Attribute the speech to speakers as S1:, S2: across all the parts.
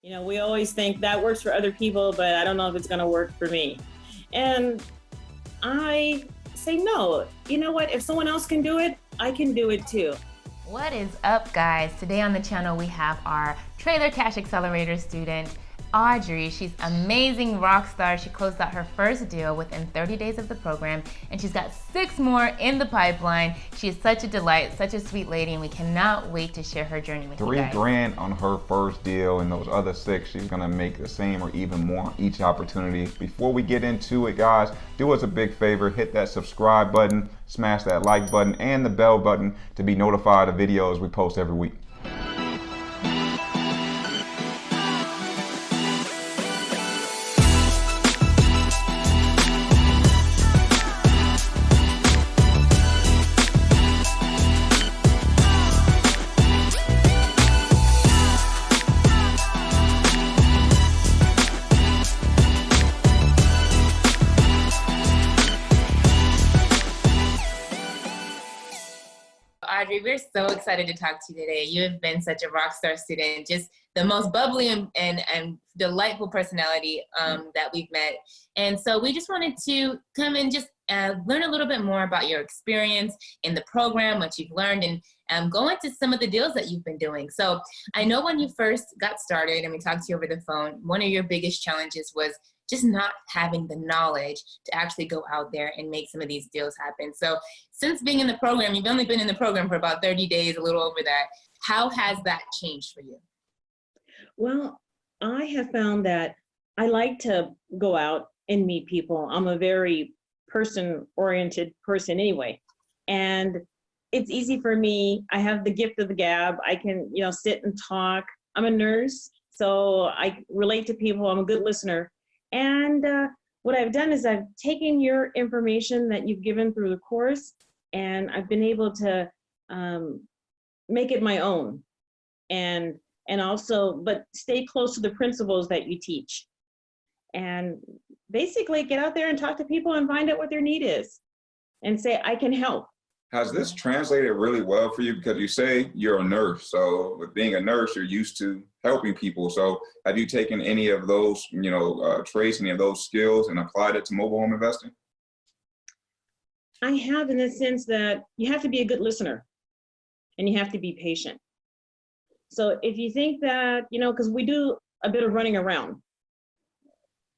S1: You know, we always think that works for other people, but I don't know if it's going to work for me. And I say, no, you know what? If someone else can do it, I can do it too.
S2: What is up, guys? Today on the channel, we have our Trailer Cash Accelerator student, Audrey. She's amazing rock star. She closed out her first deal within 30 days of the program, and she's got 6 more in the pipeline. She is such a delight, such a sweet lady, and we cannot wait to share her journey with you guys.
S3: $3,000 on her first deal, and those other 6, she's gonna make the same or even more on each opportunity. Before we get into it, guys, do us a big favor, hit that subscribe button, smash that like button, and the bell button to be notified of videos we post every week.
S2: Audrey, we're so excited to talk to you today. You have been such a rock star student, just the most bubbly and delightful personality that we've met. And so we just wanted to come and just learn a little bit more about your experience in the program, what you've learned, and go into some of the deals that you've been doing. So I know when you first got started and we talked to you over the phone, one of your biggest challenges was just not having the knowledge to actually go out there and make some of these deals happen. So since being in the program, you've only been in the program for about 30 days, a little over that. How has that changed for you?
S1: Well, I have found that I like to go out and meet people. I'm a very person-oriented person anyway. And it's easy for me. I have the gift of the gab. I can, sit and talk. I'm a nurse, so I relate to people. I'm a good listener. And what I've done is I've taken your information that you've given through the course, and I've been able to make it my own, and also, but stay close to the principles that you teach. And basically get out there and talk to people and find out what their need is and say, I can help.
S3: Has this translated really well for you? Because you say you're a nurse, so with being a nurse, you're used to helping people. So have you taken any of those, traits, any of those skills and applied it to mobile home investing?
S1: I have, in the sense that you have to be a good listener and you have to be patient. So if you think that, because we do a bit of running around.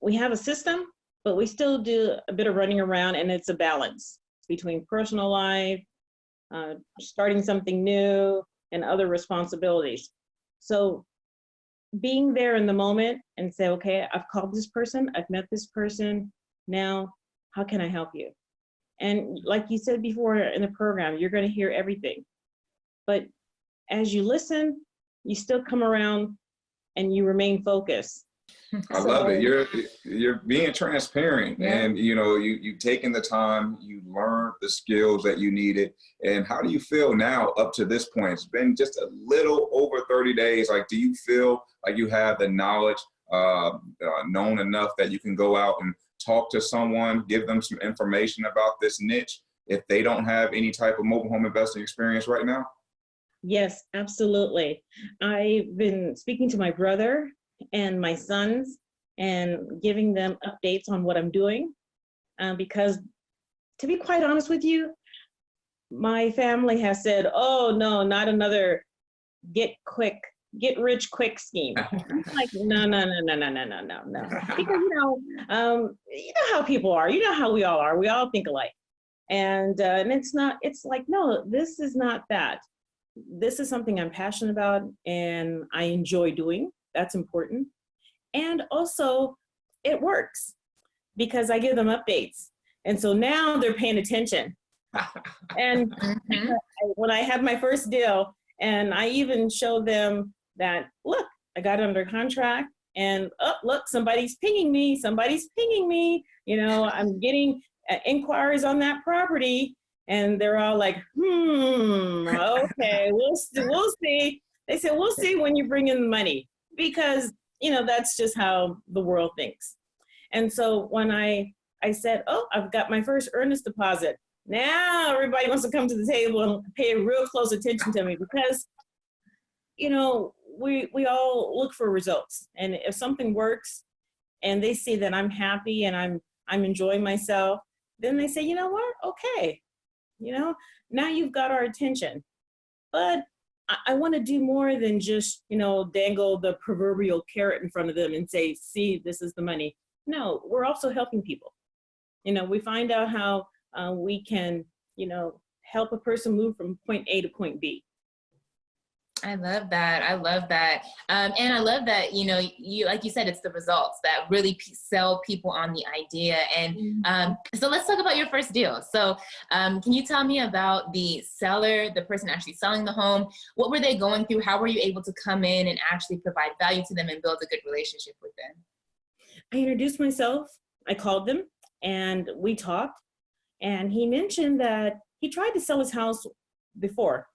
S1: We have a system, but we still do a bit of running around, and it's a balance between personal life, starting something new, and other responsibilities. So being there in the moment and say, okay, I've called this person, I've met this person, now how can I help you? And like you said before in the program, you're going to hear everything. But as you listen, you still come around and you remain focused.
S3: I love it. You're being transparent, yeah. And you've taken the time, you learned the skills that you needed. And how do you feel now up to this point? It's been just a little over 30 days. Like, do you feel like you have the knowledge known enough that you can go out and talk to someone, give them some information about this niche if they don't have any type of mobile home investing experience right now?
S1: Yes, absolutely. I've been speaking to my brother and my sons and giving them updates on what I'm doing, because to be quite honest with you, my family has said, oh no, not another get rich quick scheme. I'm like, no. Because you know how people are, you know how we all are, we all think alike. And it's like, no, this is not that. This is something I'm passionate about and I enjoy doing. That's important. And also it works because I give them updates. And so now they're paying attention. And when I had my first deal, and I even showed them that, look, I got it under contract, and oh, look, somebody's pinging me. I'm getting inquiries on that property. And they're all like, okay, we'll see. They said, we'll see when you bring in the money, because, that's just how the world thinks. And so when I said, oh, I've got my first earnest deposit, now everybody wants to come to the table and pay real close attention to me, because you know, we all look for results. And if something works and they see that I'm happy and I'm enjoying myself, then they say, you know what? Okay. You know, now you've got our attention. But I want to do more than just, you know, dangle the proverbial carrot in front of them and say, see, this is the money. No, we're also helping people. You know, we find out how we can, you know, help a person move from point A to point B.
S2: I love that. I love that. And I love that, you know, you, like you said, it's the results that really sell people on the idea. And so let's talk about your first deal. So can you tell me about the seller, the person actually selling the home? What were they going through? How were you able to come in and actually provide value to them and build a good relationship with them?
S1: I introduced myself. I called them and we talked. And he mentioned that he tried to sell his house before,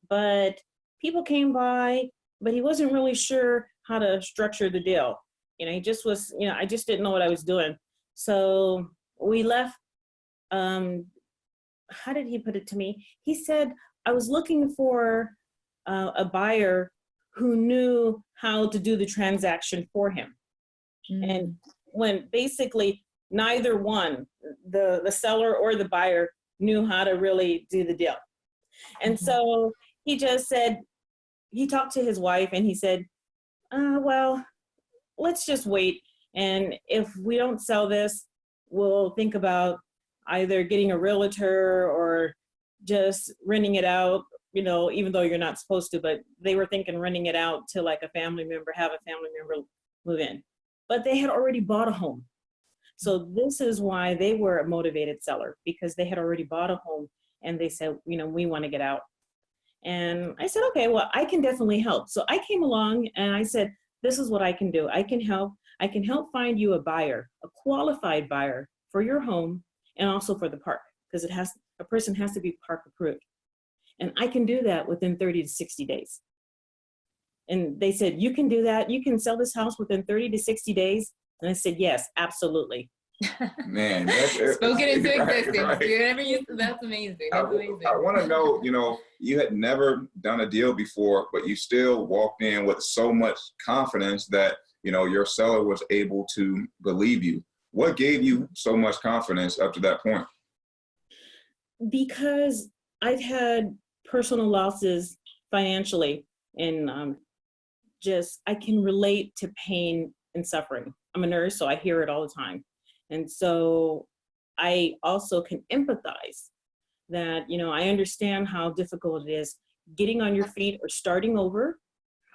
S1: but people came by, but he wasn't really sure how to structure the deal. You know, he just was, you know, I just didn't know what I was doing. So we left, how did he put it to me? He said, I was looking for a buyer who knew how to do the transaction for him. And when basically neither one, the seller or the buyer, knew how to really do the deal. And so he just said, he talked to his wife and he said, well, let's just wait. And if we don't sell this, we'll think about either getting a realtor or just renting it out, you know, even though you're not supposed to, but they were thinking renting it out to like a family member, have a family member move in. But they had already bought a home. So this is why they were a motivated seller, because they had already bought a home and they said, you know, we want to get out. And I said, okay, well, I can definitely help. So I came along and I said, this is what I can do. I can help find you a buyer, a qualified buyer for your home and also for the park, because a person has to be park approved. And I can do that within 30 to 60 days. And they said, you can do that? You can sell this house within 30 to 60 days? And I said, yes, absolutely.
S3: Man,
S2: spoken into existence.
S3: Right.
S2: That's amazing.
S3: That's amazing. I want to know, you know, you had never done a deal before, but you still walked in with so much confidence that, you know, your seller was able to believe you. What gave you so much confidence up to that point?
S1: Because I've had personal losses financially, and I can relate to pain and suffering. I'm a nurse, so I hear it all the time. And so I also can empathize that, you know, I understand how difficult it is getting on your feet or starting over,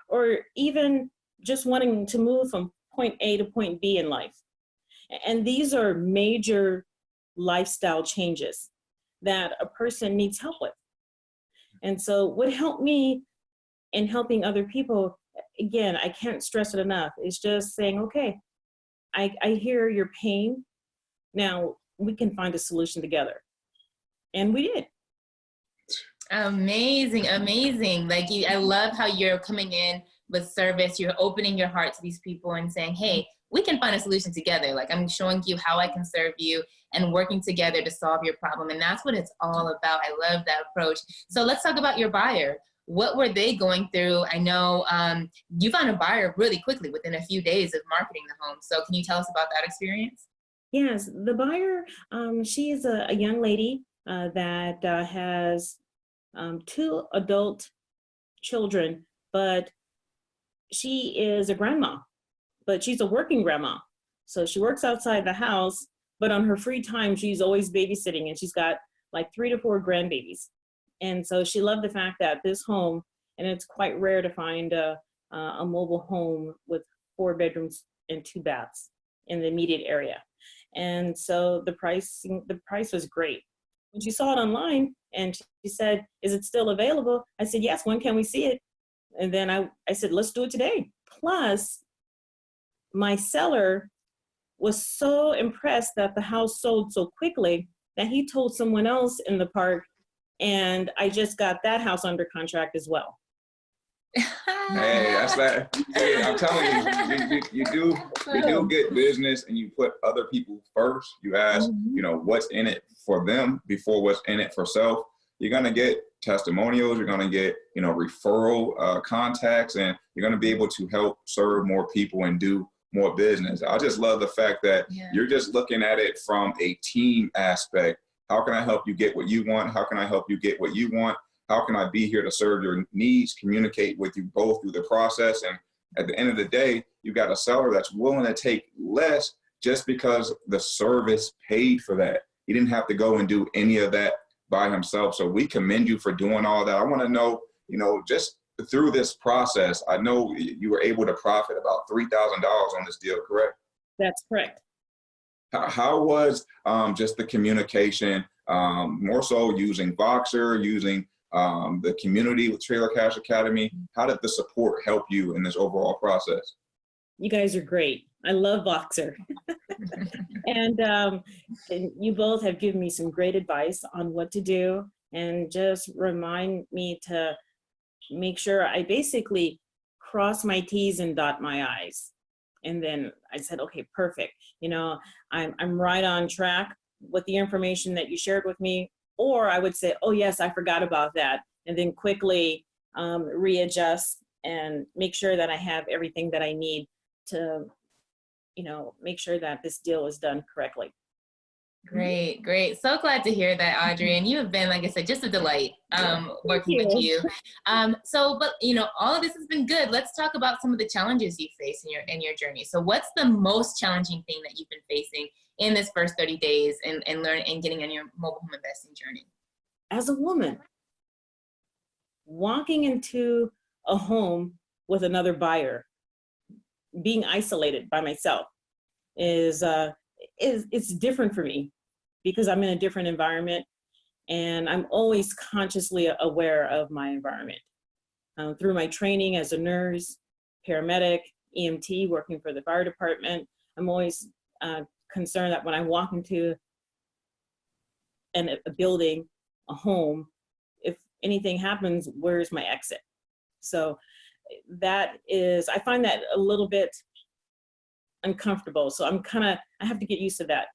S1: or even just wanting to move from point A to point B in life. And these are major lifestyle changes that a person needs help with. And so what helped me in helping other people, again, I can't stress it enough, is just saying, okay, I hear your pain. Now we can find a solution together. And we did.
S2: Amazing, amazing. I love how you're coming in with service. You're opening your heart to these people and saying, hey, we can find a solution together. Like, I'm showing you how I can serve you and working together to solve your problem. And that's what it's all about. I love that approach. So let's talk about your buyer. What were they going through? I know you found a buyer really quickly within a few days of marketing the home. So can you tell us about that experience?
S1: Yes, the buyer, she is a young lady that has 2 adult children, but she is a grandma, but she's a working grandma. So she works outside the house, but on her free time, she's always babysitting, and she's got like 3 to 4 grandbabies. And so she loved the fact that this home, and it's quite rare to find a mobile home with 4 bedrooms and 2 baths in the immediate area. And so the price was great. When she saw it online and she said, is it still available? I said, yes, when can we see it? And then I said, let's do it today. Plus, my seller was so impressed that the house sold so quickly that he told someone else in the park, and I just got that house under contract as well.
S3: Hey, that's that. Hey, I'm telling you, you do get business, and you put other people first. You ask, you know, what's in it for them before what's in it for self. you're going to get testimonials, you're going to get, you know, referral contacts, and you're going to be able to help serve more people and do more business. I just love the fact that you're just looking at it from a team aspect. How can I help you get what you want? How can I help you get what you want? How can I be here to serve your needs, communicate with you both through the process? And at the end of the day, you got a seller that's willing to take less just because the service paid for that. He didn't have to go and do any of that by himself. So we commend you for doing all that. I want to know, you know, just through this process, I know you were able to profit about $3,000 on this deal, correct?
S1: That's correct.
S3: How was just the communication, more so using Voxer, using the community with Trailer Cash Academy? How did the support help you in this overall process?
S1: You guys are great. I love Voxer. and you both have given me some great advice on what to do, and just remind me to make sure I basically cross my T's and dot my I's. And then I said, okay, perfect. You know, I'm right on track with the information that you shared with me. Or I would say, oh yes, I forgot about that. And then quickly readjust and make sure that I have everything that I need to, you know, make sure that this deal is done correctly.
S2: Great, great. So glad to hear that, Audrey. And you have been, like I said, just a delight working with you. But you know, all of this has been good. Let's talk about some of the challenges you face in your journey. So what's the most challenging thing that you've been facing in this first 30 days and getting on your mobile home investing journey?
S1: As a woman, walking into a home with another buyer, being isolated by myself is it's different for me because I'm in a different environment, and I'm always consciously aware of my environment. Through my training as a nurse, paramedic, EMT, working for the fire department, I'm always concerned that when I walk into a building, a home, if anything happens, where's my exit? So that is, I find that a little bit uncomfortable. So I have to get used to that.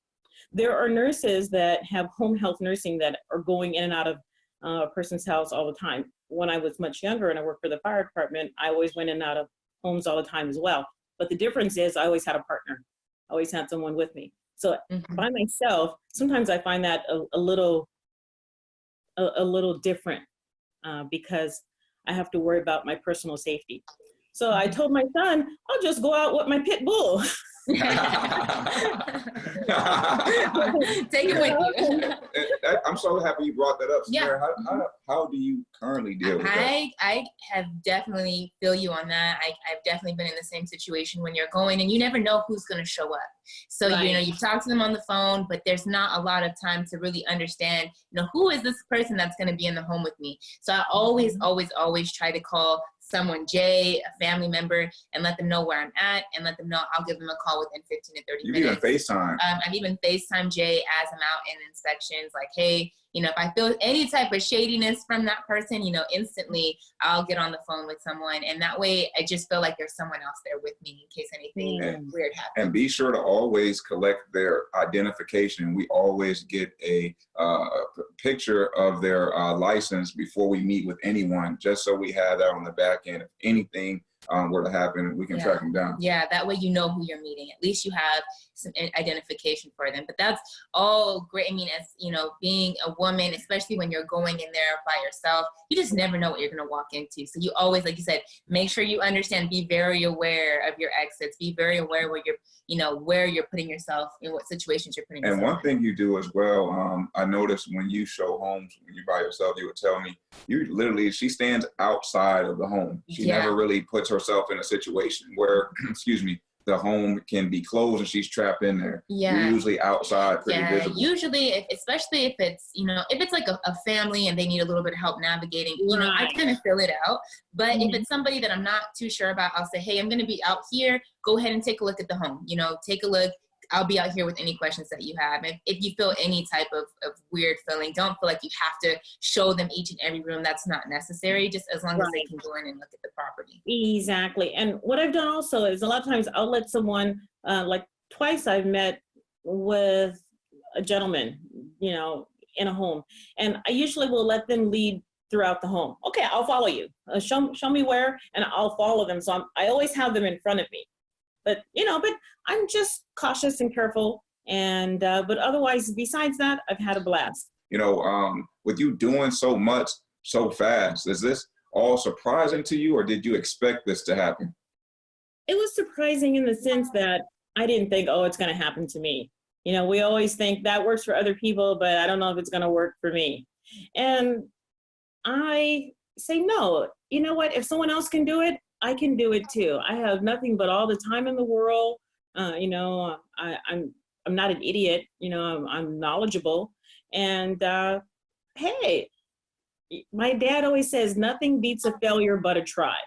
S1: There are nurses that have home health nursing that are going in and out of a person's house all the time. When I was much younger and I worked for the fire department, I always went in and out of homes all the time as well. But the difference is I always had a partner. I always had someone with me. So by myself, sometimes I find that a little different because I have to worry about my personal safety. So I told my son, I'll just go out with my pit bull.
S2: Take it with you.
S3: I'm so happy you brought that up, Samara. How do you currently deal with that?
S2: I have definitely feel you on that. I've definitely been in the same situation when you're going and you never know who's going to show up. So, you know, you talk to them on the phone, but there's not a lot of time to really understand, you know, who is this person that's going to be in the home with me? So I always try to call someone, Jay, a family member, and let them know where I'm at and let them know I'll give them a call within 15 to 30 minutes.
S3: You've even FaceTime.
S2: I've even FaceTime Jay as I'm out in inspections, like, hey, you know, if I feel any type of shadiness from that person, you know, instantly I'll get on the phone with someone. And that way I just feel like there's someone else there with me in case anything weird happens.
S3: And be sure to always collect their identification. We always get a picture of their license before we meet with anyone, just so we have that on the back end. If anything were to happen, we can track them down.
S2: Yeah, that way you know who you're meeting. At least you have some identification for them. But that's all great. I mean, as you know, being a woman, especially when you're going in there by yourself, you just never know what you're going to walk into. So you always, like you said, make sure you understand, be very aware of your exits, be very aware where you're, you know, where you're putting yourself, in what situations you're putting yourself in.
S3: And one thing you do as well, I noticed when you show homes, when you're by yourself, you would tell me, you literally, she stands outside of the home. She never really puts herself in a situation where, excuse me, the home can be closed and she's trapped in there. You're usually outside, pretty visible.
S2: Usually, especially if it's, you know, if it's like a family and they need a little bit of help navigating, you know, I kind of fill it out. But if it's somebody that I'm not too sure about, I'll say, hey, I'm going to be out here. Go ahead and take a look at the home. You know, take a look. I'll be out here with any questions that you have. If you feel any type of weird feeling, don't feel like you have to show them each and every room. That's not necessary, just as long as they can go in and look at the property.
S1: Exactly. And what I've done also is a lot of times I'll let someone, like twice I've met with a gentleman, you know, in a home. And I usually will let them lead throughout the home. Okay, I'll follow you. Show me where, and I'll follow them. So I always have them in front of me. But, but I'm just cautious and careful. And, but otherwise, besides that, I've had a blast.
S3: With you doing so much so fast, is this all surprising to you, or did you expect this to happen?
S1: It was surprising in the sense that I didn't think, oh, it's going to happen to me. We always think that works for other people, but I don't know if it's going to work for me. And I say, no, you know what? If someone else can do it, I can do it too. I have nothing but all the time in the world. I'm not an idiot. I'm knowledgeable. And hey, my dad always says, nothing beats a failure but a try.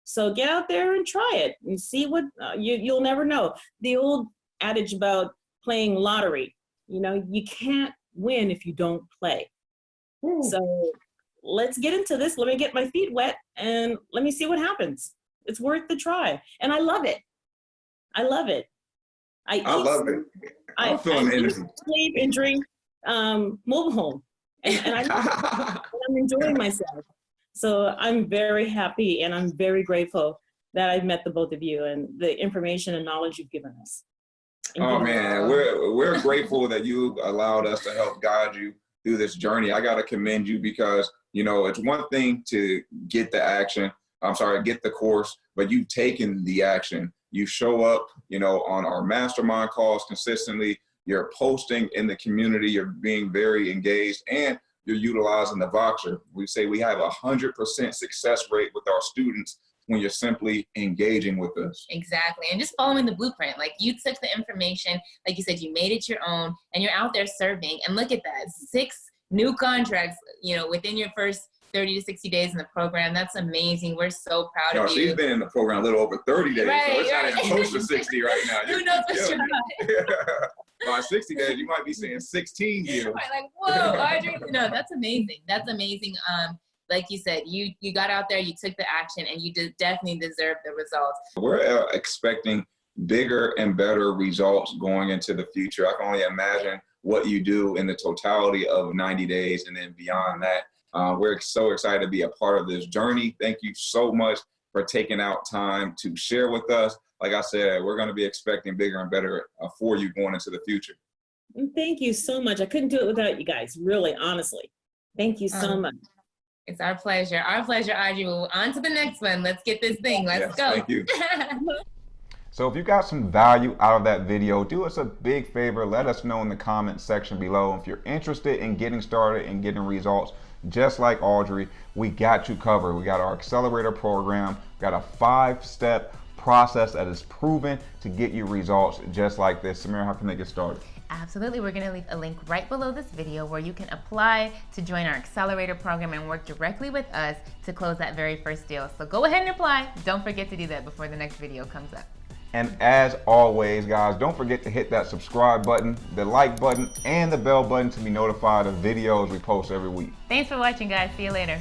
S1: So get out there and try it and see what you'll never know. The old adage about playing lottery, you can't win if you don't play. So let's get into this. Let me get my feet wet and let me see what happens. It's worth the try. And I love it. I love it. I
S3: love it. I'm feeling the energy.
S1: Sleep and drink mobile home. And I love it. I'm enjoying myself. So I'm very happy and I'm very grateful that I've met the both of you and the information and knowledge you've given us.
S3: Oh man, we're grateful that you allowed us to help guide you through this journey. I got to commend you because, it's one thing to get the course, but you've taken the action. You show up, on our mastermind calls consistently. You're posting in the community. You're being very engaged, and you're utilizing the voucher. We say we have 100% success rate with our students when you're simply engaging with us.
S2: Exactly. And just following the blueprint. Like, you took the information, like you said, you made it your own, and you're out there serving. And look at that, 6 new contracts, within your first 30 to 60 days in the program. That's amazing. We're so proud of you.
S3: She's been in the program a little over 30 days,
S2: right,
S3: so it's
S2: right.
S3: not even close to 60 right now.
S2: Who knows what you're doing?
S3: By 60 days, you might be seeing 16 deals.
S2: Right, like, whoa, Audrey. No, that's amazing. That's amazing. Like you said, you got out there, you took the action, and you definitely deserve the results.
S3: We're expecting bigger and better results going into the future. I can only imagine what you do in the totality of 90 days and then beyond that. We're so excited to be a part of this journey. Thank you so much for taking out time to share with us. Like I said, we're going to be expecting bigger and better for you going into the future.
S1: Thank you so much. I couldn't do it without you guys, really, honestly. Thank you so much.
S2: It's our pleasure. Our pleasure, Audrey. Well, on to the next one. Let's get this thing. Let's go.
S3: Thank you.
S4: So if you got some value out of that video, do us a big favor. Let us know in the comments section below. If you're interested in getting started and getting results, just like Audrey, we got you covered. We got our accelerator program. We got a 5-step process that is proven to get you results just like this. Samira, how can they get started?
S2: Absolutely. We're going to leave a link right below this video where you can apply to join our accelerator program and work directly with us to close that very first deal. So go ahead and apply. Don't forget to do that before the next video comes up.
S4: And as always, guys, don't forget to hit that subscribe button, the like button, and the bell button to be notified of videos we post every week.
S2: Thanks for watching, guys. See you later.